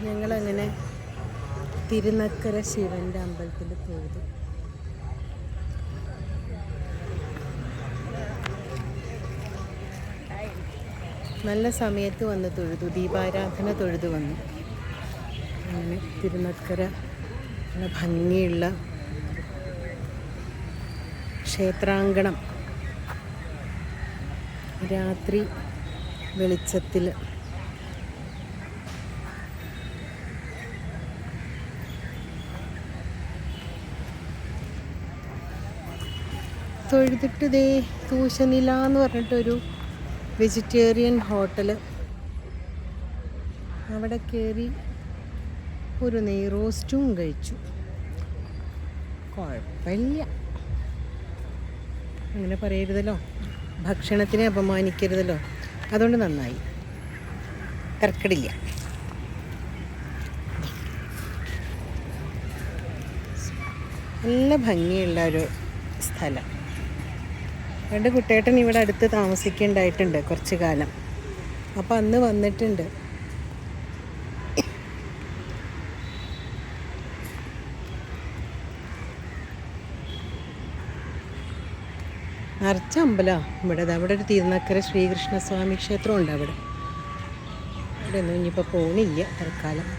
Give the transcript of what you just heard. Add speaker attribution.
Speaker 1: ഞങ്ങളങ്ങനെ തിരുനക്കര ശിവൻ്റെ അമ്പലത്തിൽ തൊഴുതു. നല്ല സമയത്ത് വന്ന് തൊഴുതു, ദീപാരാധന തൊഴുതു വന്നു. അങ്ങനെ തിരുനക്കര നല്ല ഭംഗിയുള്ള ക്ഷേത്രാങ്കണം രാത്രി വെളിച്ചത്തിൽ തൊഴുതിട്ട് ദേ തൂശനില എന്ന് പറഞ്ഞിട്ടൊരു വെജിറ്റേറിയൻ ഹോട്ടൽ, അവിടെ കയറി ഒരു നെയ് റോസ്റ്റും കഴിച്ചു. കുഴപ്പമില്ല, അങ്ങനെ പറയരുതല്ലോ, ഭക്ഷണത്തിനെ അപമാനിക്കരുതല്ലോ, അതുകൊണ്ട് നന്നായി, തർക്കടില്ല. നല്ല ഭംഗിയുള്ള ഒരു സ്ഥലം. രണ്ട് കുട്ടേട്ടൻ ഇവിടെ അടുത്ത് താമസിക്കേണ്ടായിട്ടുണ്ട് കുറച്ച് കാലം, അപ്പോൾ അന്ന് വന്നിട്ടുണ്ട്. നിറച്ച അമ്പലമാണ് ഇവിടെ. അവിടെ ഒരു തിരുനക്കര ശ്രീകൃഷ്ണസ്വാമി ക്ഷേത്രം ഉണ്ട്. അവിടെ ഒന്നും ഇനിയിപ്പോൾ പോണില്ല തൽക്കാലം.